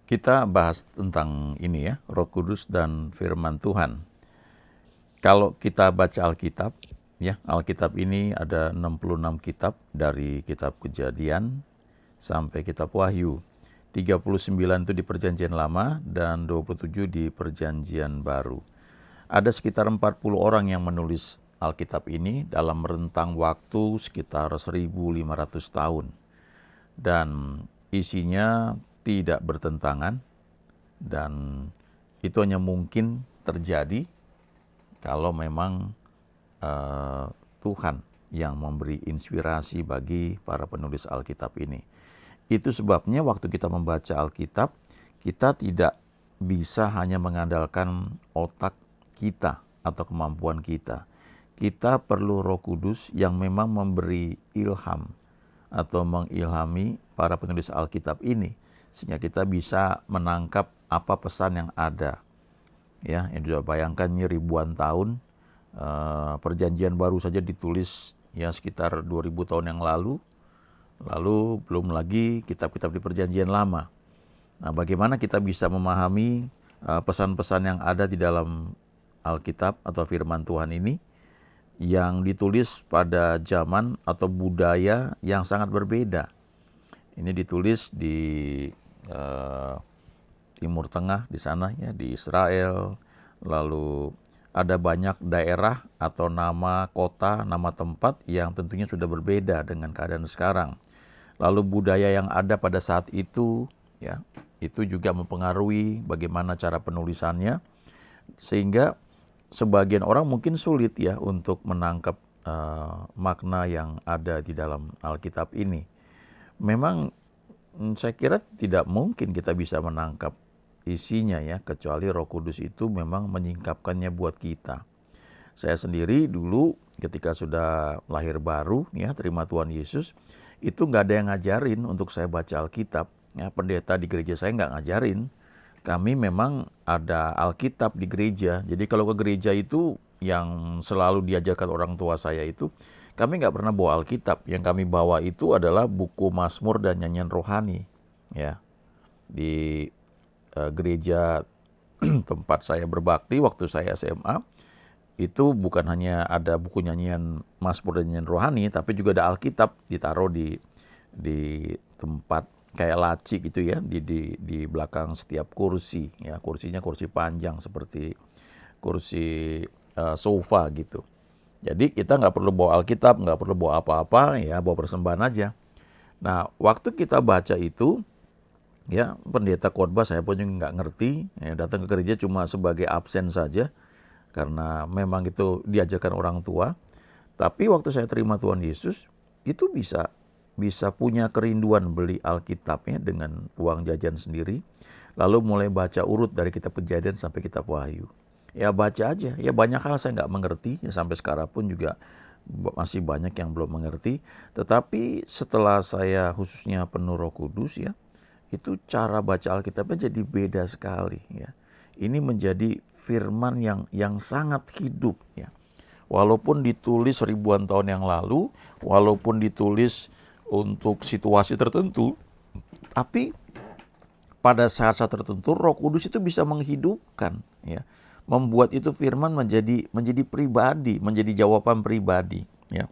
Kita bahas tentang ini ya, Roh Kudus dan firman Tuhan. Kalau kita baca Alkitab, ya, Alkitab ini ada 66 kitab dari kitab Kejadian sampai kitab Wahyu. 39 itu di Perjanjian Lama dan 27 di Perjanjian Baru. Ada sekitar 40 orang yang menulis Alkitab ini dalam rentang waktu sekitar 1500 tahun. Dan isinya tidak bertentangan, dan itu hanya mungkin terjadi kalau memang uh, Tuhan yang memberi inspirasi bagi para penulis Alkitab ini. Itu sebabnya waktu kita membaca Alkitab, kita tidak bisa hanya mengandalkan otak kita atau kemampuan kita. Kita perlu Roh Kudus yang memang memberi ilham atau mengilhami para penulis Alkitab ini, sehingga kita bisa menangkap apa pesan yang ada. Ya, yang sudah bayangkan ribuan tahun, perjanjian baru saja ditulis ya sekitar 2000 tahun yang lalu belum lagi kitab-kitab di perjanjian lama. Nah, bagaimana kita bisa memahami pesan-pesan yang ada di dalam Alkitab atau firman Tuhan ini yang ditulis pada zaman atau budaya yang sangat berbeda. Ini ditulis di uh, Timur Tengah, di sana ya, di Israel. Lalu ada banyak daerah atau nama kota, nama tempat yang tentunya sudah berbeda dengan keadaan sekarang. Lalu budaya yang ada pada saat itu ya, itu juga mempengaruhi bagaimana cara penulisannya, sehingga sebagian orang mungkin sulit ya untuk menangkap makna yang ada di dalam Alkitab ini. Memang saya kira tidak mungkin kita bisa menangkap isinya ya, kecuali Roh Kudus itu memang menyingkapkannya buat kita. Saya sendiri dulu ketika sudah lahir baru ya, terima Tuhan Yesus, itu nggak ada yang ngajarin untuk saya baca Alkitab. Ya, pendeta di gereja saya nggak ngajarin. Kami memang ada Alkitab di gereja. Jadi kalau ke gereja itu yang selalu diajarkan orang tua saya itu, kami nggak pernah bawa Alkitab. Yang kami bawa itu adalah buku Mazmur dan nyanyian rohani. Ya, di gereja tempat saya berbakti waktu saya SMA, itu bukan hanya ada buku nyanyian Mazmur dan nyanyian rohani, tapi juga ada Alkitab ditaruh di tempat kayak laci gitu ya, di belakang setiap kursi ya, kursinya kursi panjang seperti kursi sofa gitu. Jadi kita nggak perlu bawa Alkitab, nggak perlu bawa apa-apa ya, bawa persembahan aja. Nah, waktu kita baca itu ya, pendeta khotbah saya pun juga nggak ngerti ya, datang ke gereja cuma sebagai absen saja karena memang itu diajarkan orang tua. Tapi waktu saya terima Tuhan Yesus, itu bisa punya kerinduan beli Alkitabnya dengan uang jajan sendiri, lalu mulai baca urut dari kitab Kejadian sampai kitab Wahyu. Ya baca aja, ya banyak hal saya nggak mengerti, ya sampai sekarang pun juga masih banyak yang belum mengerti. Tetapi setelah saya khususnya penuh Roh Kudus ya, itu cara baca Alkitabnya jadi beda sekali ya. Ini menjadi firman yang sangat hidup ya. Walaupun ditulis ribuan tahun yang lalu, walaupun ditulis untuk situasi tertentu, tapi pada saat-saat tertentu Roh Kudus itu bisa menghidupkan ya, membuat itu firman menjadi pribadi, menjadi jawaban pribadi ya.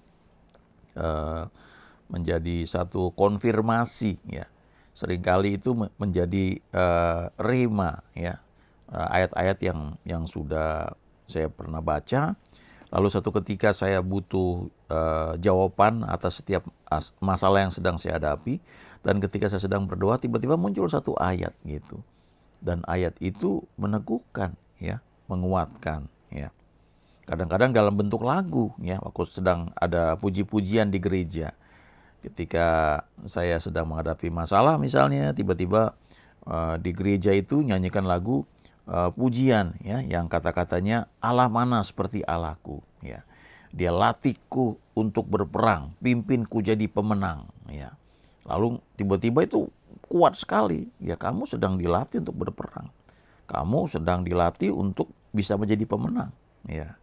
Menjadi satu konfirmasi ya. Seringkali itu menjadi rema ya. Ayat-ayat yang sudah saya pernah baca, lalu satu ketika saya butuh jawaban atas setiap masalah yang sedang saya hadapi, dan ketika saya sedang berdoa tiba-tiba muncul satu ayat gitu. Dan ayat itu meneguhkan ya, menguatkan ya. Kadang-kadang dalam bentuk lagu ya, waktu sedang ada puji-pujian di gereja. Ketika saya sedang menghadapi masalah misalnya, tiba-tiba di gereja itu nyanyikan lagu pujian ya, yang kata-katanya Allah mana seperti Allahku ya. Dia latihku untuk berperang, pimpinku jadi pemenang ya. Lalu tiba-tiba itu kuat sekali ya, kamu sedang dilatih untuk berperang. Kamu sedang dilatih untuk bisa menjadi pemenang ya.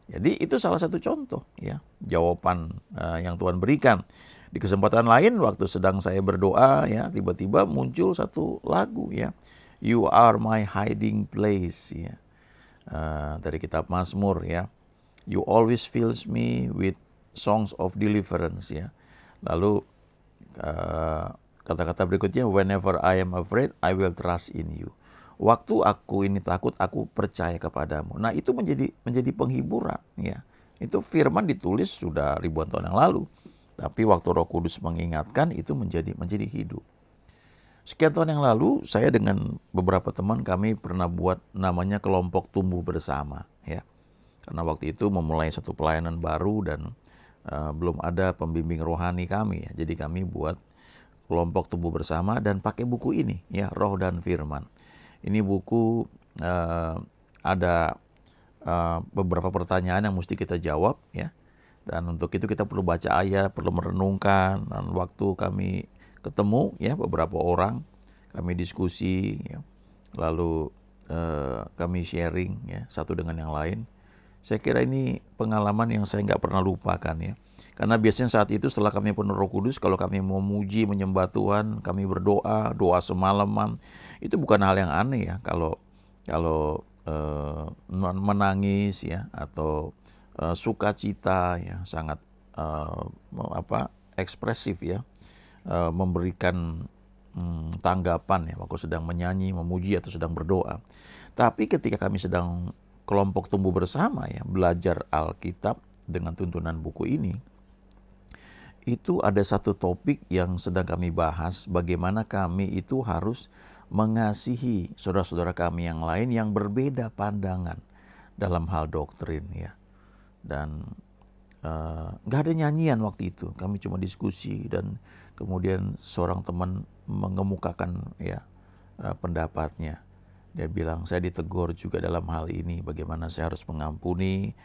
Jadi itu salah satu contoh ya, jawaban yang Tuhan berikan. Di kesempatan lain waktu sedang saya berdoa ya, tiba-tiba muncul satu lagu ya. You are my hiding place ya. Dari kitab Mazmur ya. You always fills me with songs of deliverance ya. Lalu kata-kata berikutnya, whenever I am afraid, I will trust in you. Waktu aku ini takut, aku percaya kepadamu. Nah, itu menjadi penghiburan ya. Itu firman ditulis sudah ribuan tahun yang lalu. Tapi waktu Roh Kudus mengingatkan, itu menjadi hidup. Sekian tahun yang lalu, saya dengan beberapa teman kami pernah buat namanya kelompok tumbuh bersama ya. Karena waktu itu memulai satu pelayanan baru dan belum ada pembimbing rohani kami ya. Jadi kami buat kelompok tumbuh bersama dan pakai buku ini ya, Roh dan Firman. Ini buku ada beberapa pertanyaan yang mesti kita jawab ya. Dan untuk itu kita perlu baca ayat, perlu merenungkan. Dan waktu kami ketemu ya beberapa orang, kami diskusi ya. Lalu kami sharing ya satu dengan yang lain. Saya kira ini pengalaman yang saya nggak pernah lupakan ya. Karena biasanya saat itu setelah kami penuh Roh Kudus, kalau kami memuji, menyembah Tuhan, kami berdoa, doa semalaman, itu bukan hal yang aneh ya. Kalau menangis ya atau sukacita ya sangat ekspresif ya, memberikan tanggapan ya waktu sedang menyanyi, memuji atau sedang berdoa. Tapi ketika kami sedang kelompok tumbuh bersama ya, belajar Alkitab dengan tuntunan buku ini, itu ada satu topik yang sedang kami bahas, bagaimana kami itu harus mengasihi saudara-saudara kami yang lain yang berbeda pandangan dalam hal doktrin ya. Dan nggak ada nyanyian waktu itu, kami cuma diskusi dan kemudian seorang teman mengemukakan ya pendapatnya. Dia bilang, saya ditegur juga dalam hal ini, bagaimana saya harus mengampuni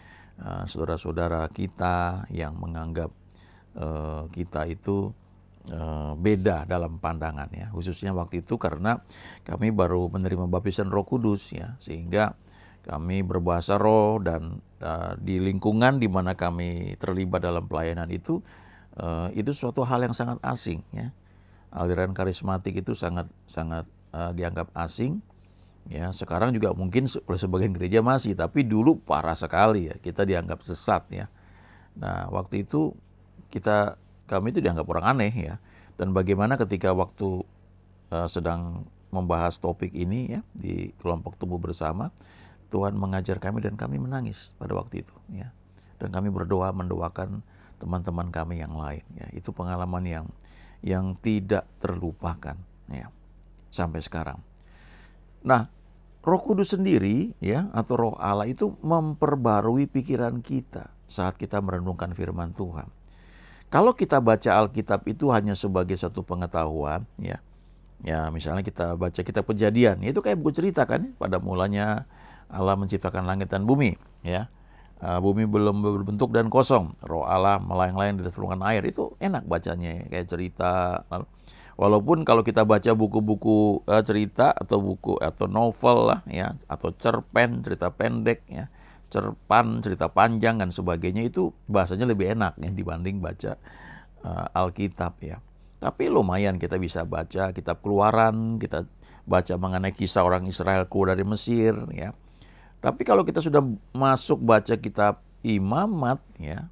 saudara-saudara kita yang menganggap kita itu beda dalam pandangan ya. Khususnya waktu itu karena kami baru menerima baptisan Roh Kudus ya, sehingga kami berbahasa roh dan di lingkungan di mana kami terlibat dalam pelayanan itu suatu hal yang sangat asing ya. Aliran karismatik itu sangat dianggap asing ya. Sekarang juga mungkin oleh sebagian gereja masih, tapi dulu parah sekali ya, kita dianggap sesat ya. Nah, waktu itu kami itu dianggap orang aneh ya. Dan bagaimana ketika waktu sedang membahas topik ini ya di kelompok tumbuh bersama, Tuhan mengajar kami dan kami menangis pada waktu itu ya. Dan kami berdoa mendoakan teman-teman kami yang lain ya. Itu pengalaman yang tidak terlupakan ya sampai sekarang. Nah, Roh Kudus sendiri ya atau Roh Allah itu memperbarui pikiran kita saat kita merenungkan firman Tuhan. Kalau kita baca Alkitab itu hanya sebagai satu pengetahuan ya. Ya, misalnya kita baca kitab Kejadian, itu kayak buku cerita kan, pada mulanya Allah menciptakan langit dan bumi ya. Bumi belum berbentuk dan kosong, Roh Allah melayang-layang di atas permukaan air, itu enak bacanya kayak cerita. Walaupun kalau kita baca buku-buku cerita atau buku atau novel lah ya, atau cerpen cerita pendek ya, cerpan cerita panjang dan sebagainya, itu bahasanya lebih enak ya dibanding baca Alkitab ya. Tapi lumayan kita bisa baca kitab Keluaran, kita baca mengenai kisah orang Israel keluar dari Mesir ya. Tapi kalau kita sudah masuk baca kitab Imamat ya,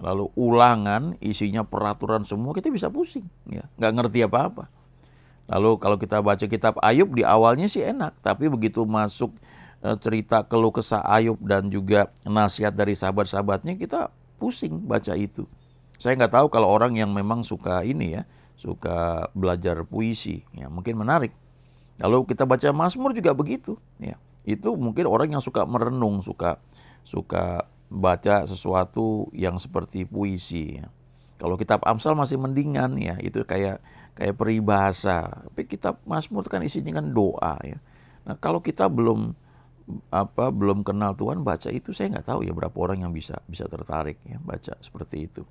lalu Ulangan, isinya peraturan semua, kita bisa pusing ya, nggak ngerti apa-apa. Lalu kalau kita baca kitab Ayub, di awalnya sih enak, tapi begitu masuk cerita keluh kesah Ayub dan juga nasihat dari sahabat-sahabatnya, kita pusing baca itu. Saya nggak tahu kalau orang yang memang suka ini ya, suka belajar puisi ya, mungkin menarik. Lalu kita baca Mazmur juga begitu ya. Itu mungkin orang yang suka merenung, suka baca sesuatu yang seperti puisi ya. Kalau kitab Amsal masih mendingan ya, itu kayak peribahasa. Tapi kitab Mazmur kan isinya kan doa ya. Nah, kalau kita belum kenal Tuhan, baca itu saya nggak tahu ya berapa orang yang bisa tertarik ya baca seperti itu.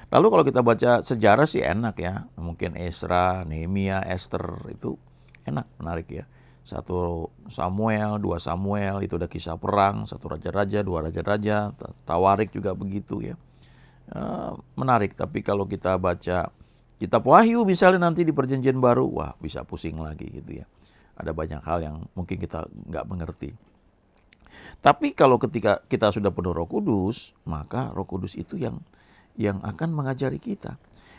Lalu kalau kita baca sejarah sih enak ya, mungkin Ezra, Nehemia, Esther, itu enak, menarik ya. 1 Samuel, 2 Samuel, itu ada kisah perang, 1 raja-raja, 2 raja-raja, Tawarik juga begitu ya. menarik. Tapi kalau kita baca kitab Wahyu misalnya nanti di Perjanjian Baru, wah bisa pusing lagi gitu ya. Ada banyak hal yang mungkin kita nggak mengerti. Tapi kalau ketika kita sudah penuh Roh Kudus, maka Roh Kudus itu yang akan mengajari kita.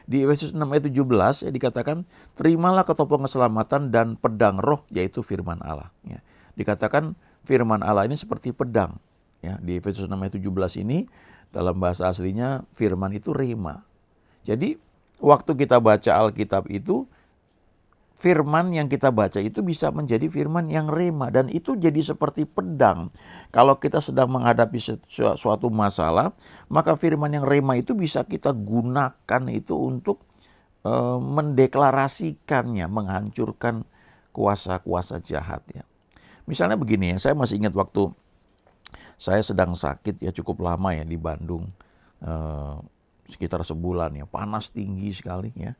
Di Efesus 6 ayat 17 ya dikatakan, terimalah ketopong keselamatan dan pedang roh, yaitu firman Allah. Ya. Dikatakan firman Allah ini seperti pedang. Ya. Di Efesus 6 ayat 17 ini, dalam bahasa aslinya firman itu rema. Jadi waktu kita baca Alkitab itu, firman yang kita baca itu bisa menjadi firman yang rema. Dan itu jadi seperti pedang. Kalau kita sedang menghadapi suatu masalah, maka firman yang rema itu bisa kita gunakan itu untuk mendeklarasikannya, menghancurkan kuasa-kuasa jahat. Ya. Misalnya begini ya, saya masih ingat waktu saya sedang sakit ya cukup lama ya di Bandung. Sekitar sebulan ya, panas tinggi sekali ya.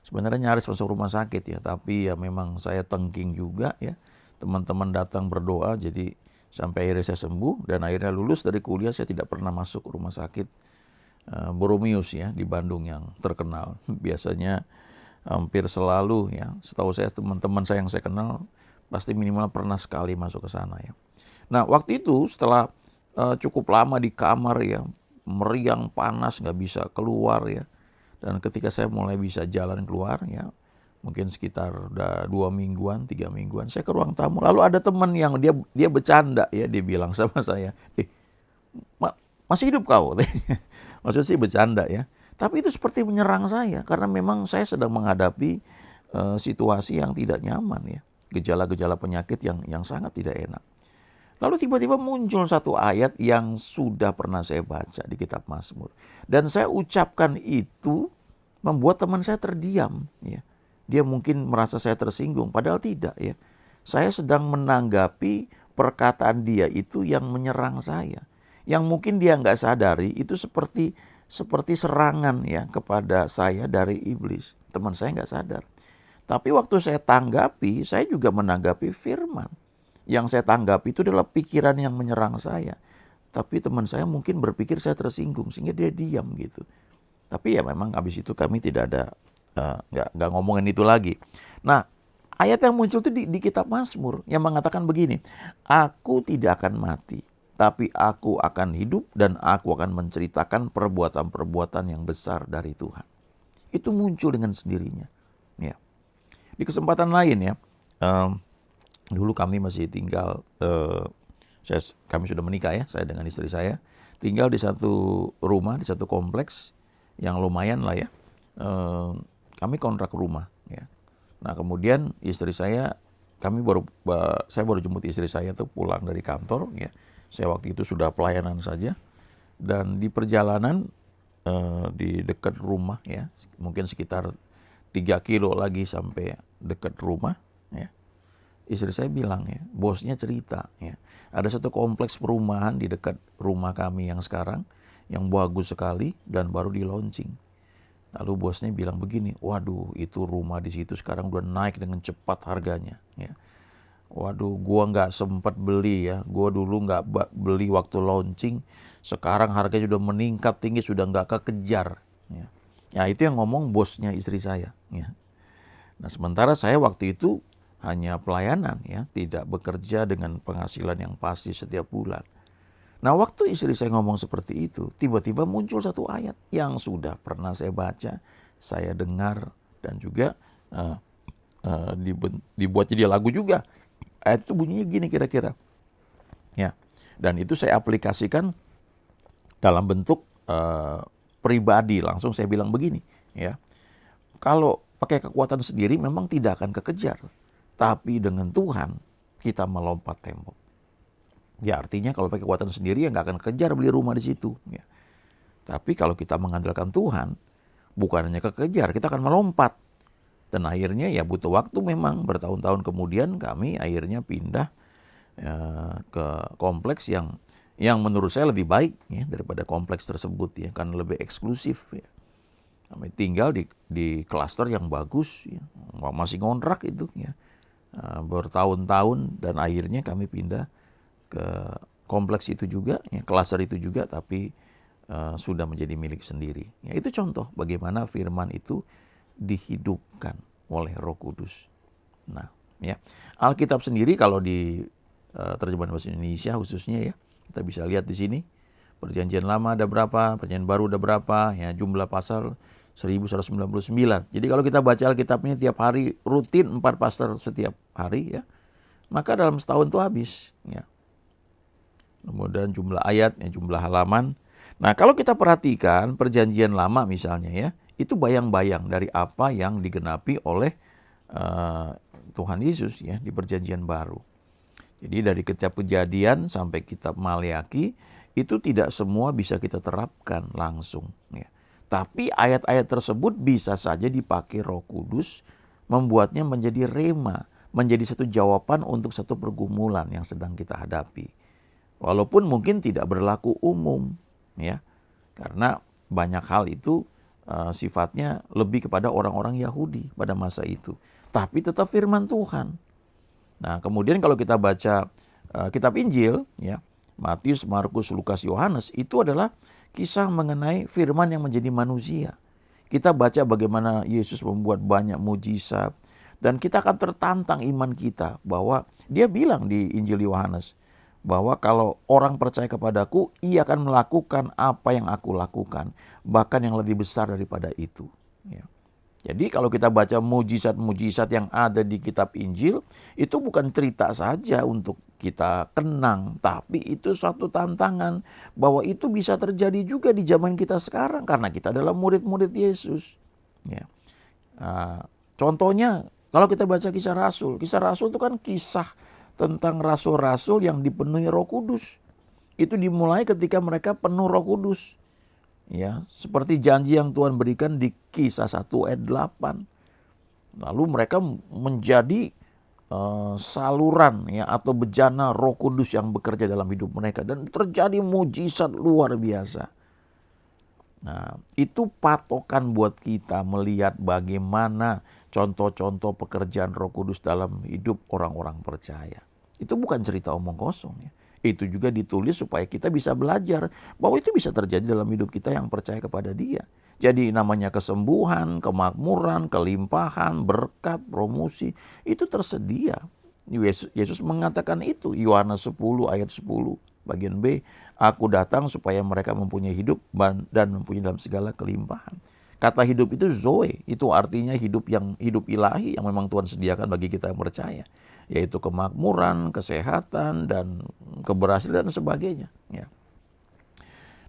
Sebenarnya nyaris masuk rumah sakit ya, tapi ya memang saya tengking juga ya. Teman-teman datang berdoa, jadi sampai akhirnya saya sembuh dan akhirnya lulus dari kuliah. Saya tidak pernah masuk rumah sakit Boromius ya di Bandung yang terkenal. Biasanya hampir selalu ya, setahu saya teman-teman saya yang saya kenal pasti minimal pernah sekali masuk ke sana ya. Nah waktu itu setelah cukup lama di kamar ya, meriang panas nggak bisa keluar ya. Dan ketika saya mulai bisa jalan keluar ya, mungkin sekitar udah 2 mingguan, 3 mingguan, saya ke ruang tamu. Lalu ada teman yang dia bercanda ya, dia bilang sama saya, masih hidup kau? Maksudnya sih bercanda ya. Tapi itu seperti menyerang saya, karena memang saya sedang menghadapi situasi yang tidak nyaman ya. Gejala-gejala penyakit yang sangat tidak enak. Lalu tiba-tiba muncul satu ayat yang sudah pernah saya baca di kitab Mazmur. Dan saya ucapkan itu membuat teman saya terdiam. Ya. Dia mungkin merasa saya tersinggung, padahal tidak ya. Saya sedang menanggapi perkataan dia itu yang menyerang saya. Yang mungkin dia nggak sadari itu seperti serangan ya kepada saya dari iblis. Teman saya nggak sadar. Tapi waktu saya tanggapi, saya juga menanggapi firman. Yang saya tanggapi itu adalah pikiran yang menyerang saya. Tapi teman saya mungkin berpikir saya tersinggung sehingga dia diam gitu. Tapi ya memang habis itu kami tidak ada nggak ngomongin itu lagi. Nah ayat yang muncul itu di kitab Mazmur yang mengatakan begini, aku tidak akan mati, tapi aku akan hidup dan aku akan menceritakan perbuatan-perbuatan yang besar dari Tuhan. Itu muncul dengan sendirinya. Ya. Di kesempatan lain ya. Dulu kami masih tinggal, kami sudah menikah ya, saya dengan istri saya. Tinggal di satu rumah, di satu kompleks yang lumayan lah ya. Kami kontrak rumah ya. Nah kemudian istri saya, saya baru jemput istri saya tuh pulang dari kantor ya. Saya waktu itu sudah pelayanan saja. Dan di perjalanan di dekat rumah ya, mungkin sekitar 3 kilo lagi sampai dekat rumah ya. Istri saya bilang ya, bosnya cerita ya, ada satu kompleks perumahan di dekat rumah kami yang sekarang, yang bagus sekali dan baru di launching. Lalu bosnya bilang begini, waduh itu rumah di situ sekarang udah naik dengan cepat harganya. Ya. Waduh, gua nggak sempat beli ya, gua dulu nggak beli waktu launching, sekarang harganya sudah meningkat tinggi, sudah nggak kekejar. Ya. Ya itu yang ngomong bosnya istri saya. Ya. Nah sementara saya waktu itu hanya pelayanan ya, tidak bekerja dengan penghasilan yang pasti setiap bulan. Nah waktu istri saya ngomong seperti itu, tiba-tiba muncul satu ayat yang sudah pernah saya baca, saya dengar dan juga dibuat jadi lagu juga. Ayat itu bunyinya gini kira-kira. Ya, dan itu saya aplikasikan dalam bentuk pribadi, langsung saya bilang begini. Ya, kalau pakai kekuatan sendiri memang tidak akan kekejar. Tapi dengan Tuhan kita melompat tembok. Ya artinya kalau pakai kekuatan sendiri ya nggak akan kejar beli rumah di situ. Ya. Tapi kalau kita mengandalkan Tuhan, bukan hanya kekejar, kita akan melompat. Dan akhirnya ya butuh waktu memang, bertahun-tahun kemudian kami akhirnya pindah ke kompleks yang menurut saya lebih baik ya daripada kompleks tersebut ya, karena lebih eksklusif ya. Kami tinggal di klaster yang bagus ya, masih ngontrak itu ya. Bertahun-tahun dan akhirnya kami pindah ke kompleks itu juga, ya, klaster itu juga, tapi sudah menjadi milik sendiri. Ya, itu contoh bagaimana firman itu dihidupkan oleh Roh Kudus. Nah, ya. Alkitab sendiri kalau di terjemahan bahasa Indonesia khususnya ya, kita bisa lihat di sini. Perjanjian Lama ada berapa, Perjanjian Baru ada berapa, ya jumlah pasal 1199. Jadi kalau kita baca Alkitabnya tiap hari rutin 4 pasal setiap hari ya, maka dalam setahun itu habis ya. Kemudian jumlah ayat, ya, jumlah halaman. Nah, kalau kita perhatikan Perjanjian Lama misalnya ya, itu bayang-bayang dari apa yang digenapi oleh Tuhan Yesus ya di Perjanjian Baru. Jadi dari kitab Kejadian sampai kitab Maleakhi itu tidak semua bisa kita terapkan langsung ya. Tapi ayat-ayat tersebut bisa saja dipakai Roh Kudus membuatnya menjadi rema, menjadi satu jawaban untuk satu pergumulan yang sedang kita hadapi. Walaupun mungkin tidak berlaku umum ya. Karena banyak hal itu sifatnya lebih kepada orang-orang Yahudi pada masa itu. Tapi tetap firman Tuhan. Nah, kemudian kalau kita baca kitab Injil, ya, Matius, Markus, Lukas, Yohanes, itu adalah kisah mengenai firman yang menjadi manusia. Kita baca bagaimana Yesus membuat banyak mujizat, dan kita akan tertantang iman kita bahwa dia bilang di Injil Yohanes, bahwa kalau orang percaya kepadaku, ia akan melakukan apa yang aku lakukan, bahkan yang lebih besar daripada itu. Ya. Jadi kalau kita baca mujizat-mujizat yang ada di kitab Injil, itu bukan cerita saja untuk kita kenang, tapi itu suatu tantangan bahwa itu bisa terjadi juga di zaman kita sekarang karena kita adalah murid-murid Yesus. Ya. Contohnya kalau kita baca Kisah Rasul itu kan kisah tentang rasul-rasul yang dipenuhi Roh Kudus. Itu dimulai ketika mereka penuh Roh Kudus. Ya, seperti janji yang Tuhan berikan di Kisah 1 ayat 8. Lalu mereka menjadi saluran ya atau bejana Roh Kudus yang bekerja dalam hidup mereka dan terjadi mujizat luar biasa. Nah, itu patokan buat kita melihat bagaimana contoh-contoh pekerjaan Roh Kudus dalam hidup orang-orang percaya. Itu bukan cerita omong kosong ya. Itu juga ditulis supaya kita bisa belajar bahwa itu bisa terjadi dalam hidup kita yang percaya kepada Dia. Jadi namanya kesembuhan, kemakmuran, kelimpahan, berkat, promosi, itu tersedia. Yesus mengatakan itu, Yohanes 10 ayat 10 bagian B, aku datang supaya mereka mempunyai hidup dan mempunyai dalam segala kelimpahan. Kata hidup itu zoe, itu artinya hidup ilahi yang memang Tuhan sediakan bagi kita yang percaya. Yaitu kemakmuran, kesehatan, dan keberhasilan dan sebagainya. Ya.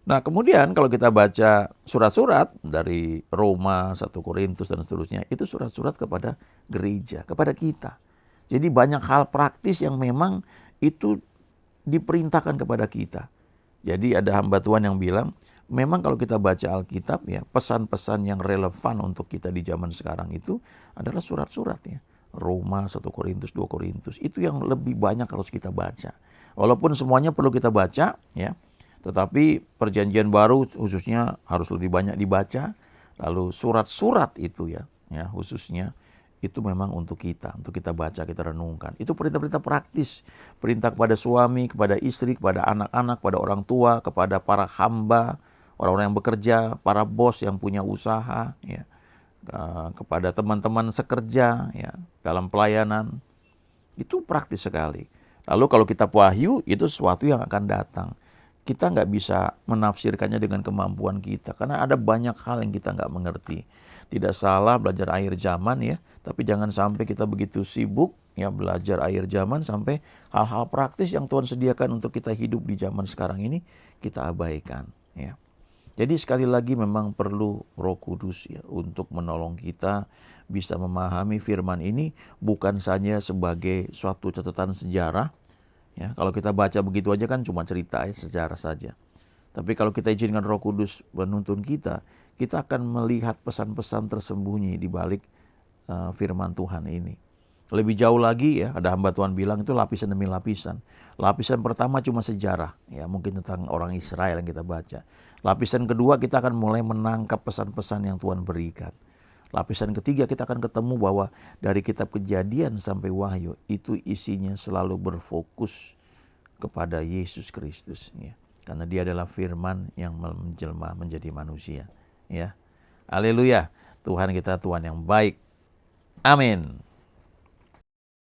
Nah kemudian kalau kita baca surat-surat dari Roma, 1 Korintus dan seterusnya, itu surat-surat kepada gereja, kepada kita. Jadi banyak hal praktis yang memang itu diperintahkan kepada kita. Jadi ada hamba Tuhan yang bilang, memang kalau kita baca Alkitab ya, pesan-pesan yang relevan untuk kita di zaman sekarang itu adalah surat-surat ya. Roma, 1 Korintus, 2 Korintus. Itu yang lebih banyak harus kita baca. Walaupun semuanya perlu kita baca ya. Tetapi perjanjian baru khususnya harus lebih banyak dibaca. Lalu surat-surat itu ya khususnya itu memang untuk kita baca, kita renungkan. Itu perintah-perintah praktis. Perintah kepada suami, kepada istri, kepada anak-anak, kepada orang tua, kepada para hamba, orang-orang yang bekerja, para bos yang punya usaha ya. Kepada teman-teman sekerja ya dalam pelayanan, itu praktis sekali. Lalu kalau kitab Wahyu itu sesuatu yang akan datang, kita nggak bisa menafsirkannya dengan kemampuan kita karena ada banyak hal yang kita nggak mengerti. Tidak salah belajar akhir zaman ya, tapi jangan sampai kita begitu sibuk ya belajar akhir zaman sampai hal-hal praktis yang Tuhan sediakan untuk kita hidup di zaman sekarang ini kita abaikan ya. Jadi sekali lagi memang perlu Roh Kudus ya untuk menolong kita bisa memahami firman ini bukan saja sebagai suatu catatan sejarah. Ya, kalau kita baca begitu aja kan cuma cerita ya, sejarah saja. Tapi kalau kita izinkan Roh Kudus menuntun kita akan melihat pesan-pesan tersembunyi di balik firman Tuhan ini. Lebih jauh lagi ya, ada hamba Tuhan bilang itu lapisan demi lapisan. Lapisan pertama cuma sejarah, ya mungkin tentang orang Israel yang kita baca. Lapisan kedua kita akan mulai menangkap pesan-pesan yang Tuhan berikan. Lapisan ketiga kita akan ketemu bahwa dari kitab Kejadian sampai Wahyu itu isinya selalu berfokus kepada Yesus Kristus. Ya. Karena Dia adalah firman yang menjelma menjadi manusia. Ya. Haleluya. Tuhan kita Tuhan yang baik. Amin.